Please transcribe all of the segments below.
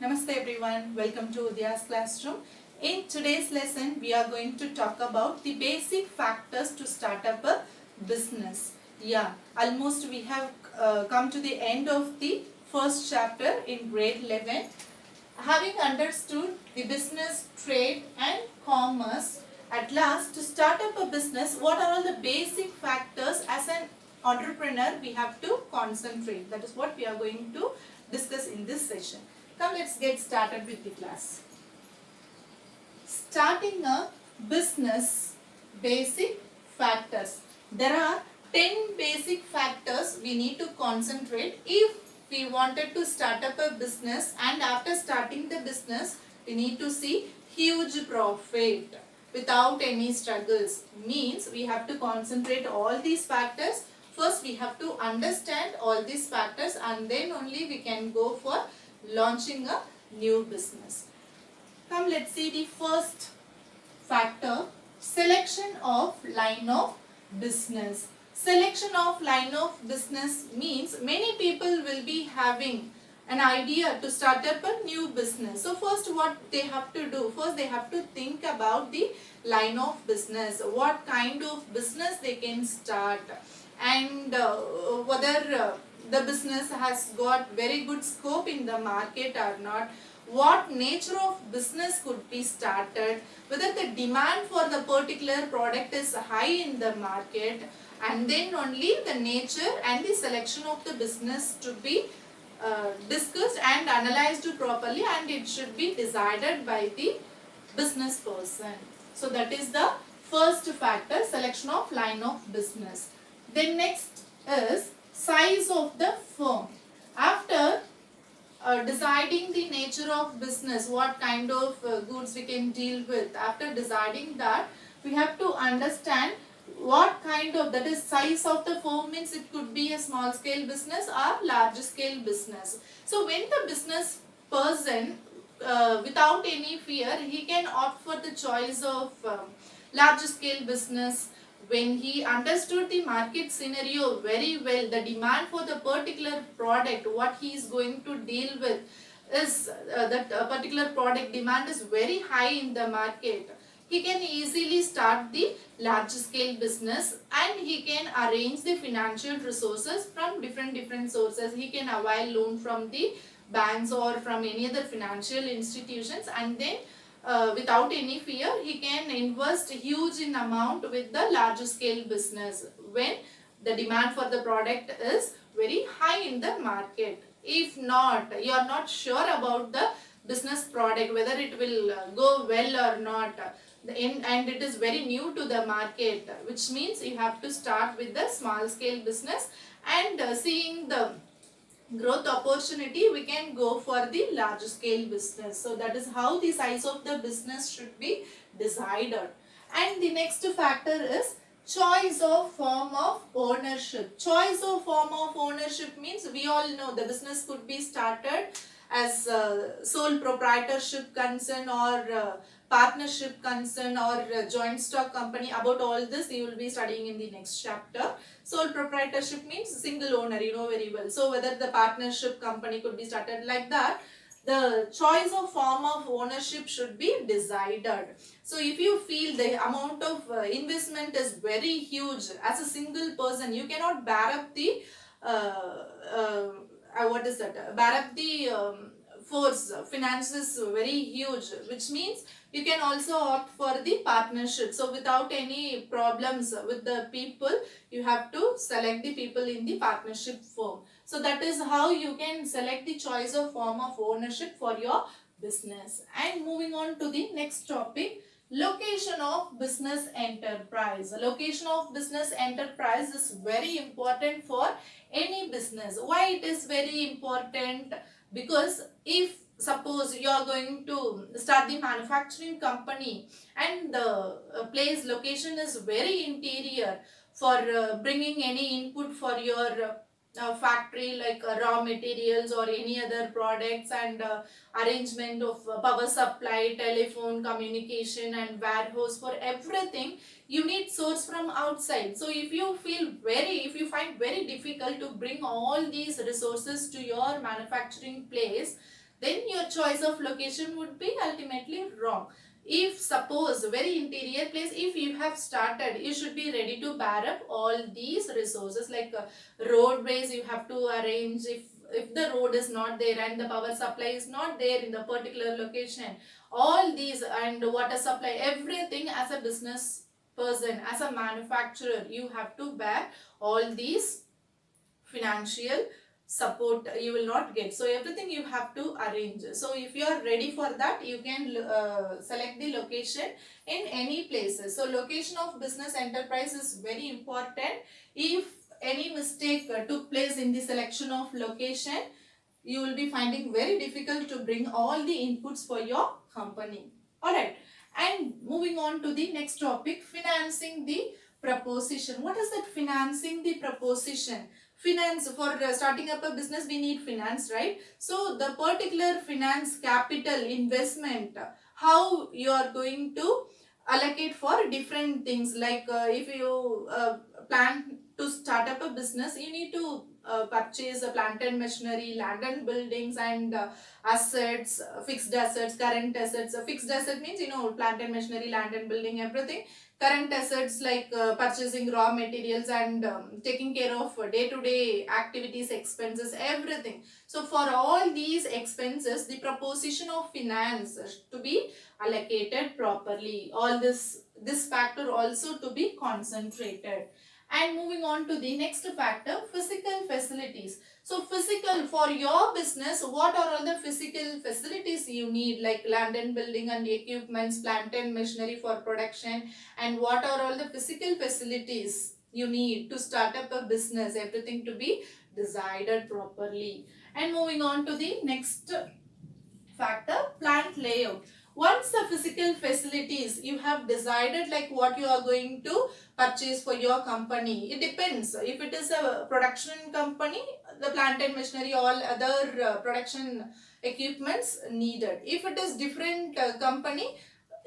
Namaste everyone, welcome to Udya's classroom. In today's lesson, we are going to talk about the basic factors to start up a business. Yeah, almost we have come to the end of the first chapter in grade 11. Having understood the business, trade and commerce, at last to start up a business, what are all the basic factors as an entrepreneur we have to concentrate? That is what we are going to discuss in this session. Come, let's get started with the class. Starting a business, basic factors. There are 10 basic factors we need to concentrate if we wanted to start up a business, and after starting the business we need to see huge profit without any struggles. Means we have to concentrate all these factors. First we have to understand all these factors and then only we can go for launching a new business. Come, let's see the first factor, selection of line of business. Selection of line of business means many people will be having an idea to start up a new business. So first what they have to do, first they have to think about the line of business, what kind of business they can start, and whether the business has got very good scope in the market or not, what nature of business could be started, whether the demand for the particular product is high in the market, and then only the nature and the selection of the business to be discussed and analyzed properly, and it should be decided by the business person. So that is the first factor, selection of line of business. Then next is size of the firm. After deciding the nature of business, what kind of goods we can deal with, after deciding that, we have to understand what kind of, that is size of the firm means it could be a small scale business or large scale business. So when the business person without any fear, he can opt for the choice of large scale business. When he understood the market scenario very well, the demand for the particular product, what he is going to deal with is that particular product demand is very high in the market, he can easily start the large scale business, and he can arrange the financial resources from different sources. He can avail loan from the banks or from any other financial institutions, and then without any fear he can invest huge in amount with the large scale business when the demand for the product is very high in the market. If not, you are not sure about the business product, whether it will go well or not, and it is very new to the market, which means you have to start with the small scale business, and seeing the growth opportunity we can go for the large scale business. So that is how the size of the business should be decided. And the next factor is choice of form of ownership. Choice of form of ownership means we all know the business could be started as sole proprietorship concern or partnership concern or joint stock company. About all this you will be studying in the next chapter. Sole proprietorship means single owner, you know very well. So whether the partnership company could be started like that, the choice of form of ownership should be decided. So if you feel the amount of investment is very huge, as a single person you cannot bear up the force, finances very huge, which means you can also opt for the partnership. So without any problems with the people, you have to select the people in the partnership firm. So that is how you can select the choice of form of ownership for your business. And moving on to the next topic, location of business enterprise. Location of business enterprise is very important for any business. Why it is very important? Because if suppose you are going to start the manufacturing company and the place location is very interior for bringing any input for your factory, like raw materials or any other products, and arrangement of power supply, telephone, communication and warehouse, for everything you need source from outside. So if you find very difficult to bring all these resources to your manufacturing place, then your choice of location would be ultimately wrong. If suppose very interior place, if you have started, you should be ready to bear up all these resources, like roadways you have to arrange. If the road is not there and the power supply is not there in the particular location, all these, and water supply, everything, as a business person, as a manufacturer, you have to bear all these financial support. You will not get, so everything you have to arrange. So if you are ready for that, you can select the location in any places. So location of business enterprise is very important. If any mistake took place in the selection of location, you will be finding very difficult to bring all the inputs for your company. Alright, and moving on to the next topic, financing the proposition. What is that financing the proposition? Finance, for starting up a business we need finance, right? So the particular finance, capital, investment, how you are going to allocate for different things, like if you plan to start up a business, you need to purchase a plant and machinery, land and buildings, and assets, fixed assets, current assets. Fixed asset means, plant and machinery, land and building, everything. Current assets, like purchasing raw materials and taking care of day-to-day activities, expenses, everything. So for all these expenses, the proposition of finance to be allocated properly. All this factor also to be concentrated. And moving on to the next factor, physical facilities. So physical, for your business, what are all the physical facilities you need, like land and building and equipments, plant and machinery for production, and what are all the physical facilities you need to start up a business, everything to be decided properly. And moving on to the next factor, plant layout. Once the physical facilities you have decided, like what you are going to purchase for your company, it depends. If it is a production company, the plant and machinery, all other production equipments needed. If it is different company,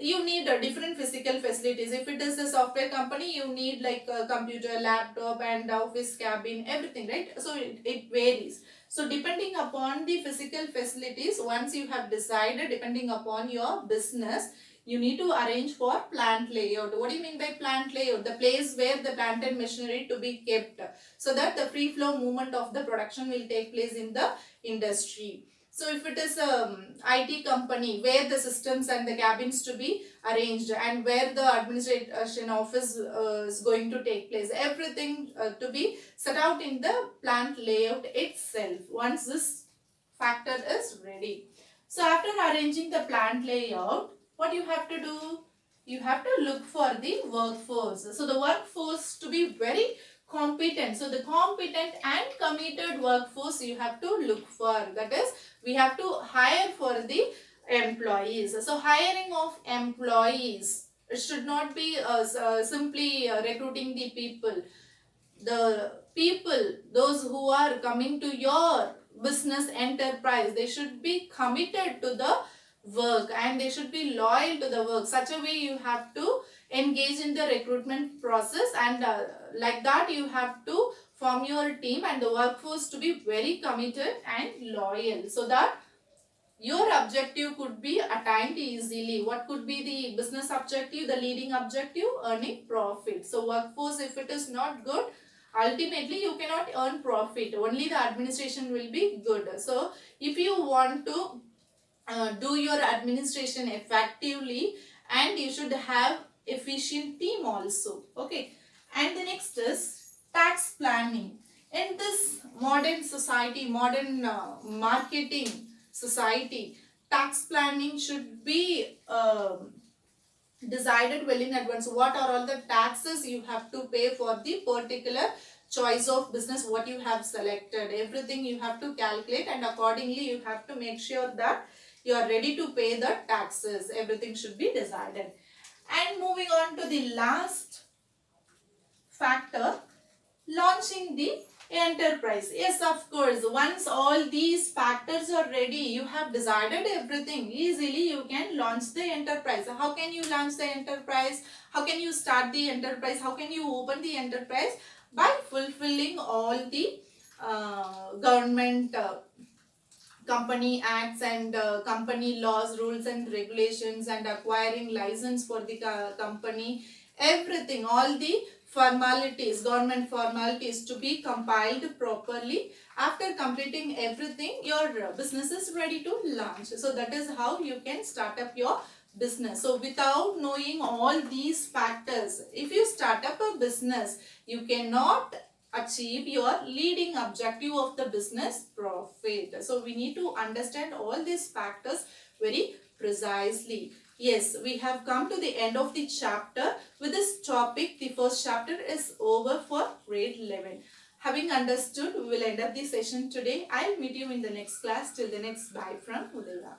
you need different physical facilities. If it is a software company, you need like a computer, laptop, and office cabin, everything, right? So it varies. So depending upon the physical facilities, once you have decided, depending upon your business, you need to arrange for plant layout. What do you mean by plant layout? The place where the plant and machinery to be kept, so that the free flow movement of the production will take place in the industry. So if it is a IT company, where the systems and the cabins to be arranged, and where the administration office is going to take place, everything to be set out in the plant layout itself, once this factor is ready. So after arranging the plant layout, what you have to do? You have to look for the workforce. So the workforce to be very competent. So the competent and committed workforce you have to look for. That is, we have to hire for the employees. So hiring of employees should not be simply recruiting the people. The people, those who are coming to your business enterprise, they should be committed to the work and they should be loyal to the work. Such a way you have to engage in the recruitment process, and like that you have to form your team and the workforce to be very committed and loyal, so that your objective could be attained easily. What could be the business objective? The leading objective, earning profit. So workforce, if it is not good, ultimately you cannot earn profit. Only the administration will be good. So if you want to do your administration effectively, and you should have efficient team also. Okay. And the next is tax planning. In this modern society, modern marketing society, tax planning should be decided well in advance. What are all the taxes you have to pay for the particular choice of business what you have selected? Everything you have to calculate, and accordingly you have to make sure that you are ready to pay the taxes. Everything should be decided. And moving on to the last factor, launching the enterprise. Yes, of course, once all these factors are ready, you have decided everything, easily you can launch the enterprise. How can you launch the enterprise? How can you start the enterprise? How can you open the enterprise? By fulfilling all the government company acts and company laws, rules and regulations, and acquiring license for the company, everything, all the formalities, government formalities to be compiled properly. After completing everything, your business is ready to launch. So that is how you can start up your business. So without knowing all these factors, if you start up a business, you cannot achieve your leading objective of the business, profit. So we need to understand all these factors very precisely. Yes, we have come to the end of the chapter. With this topic, the first chapter is over for grade 11. Having understood, we will end up the session today. I'll meet you in the next class. Till the next, bye from Udaya.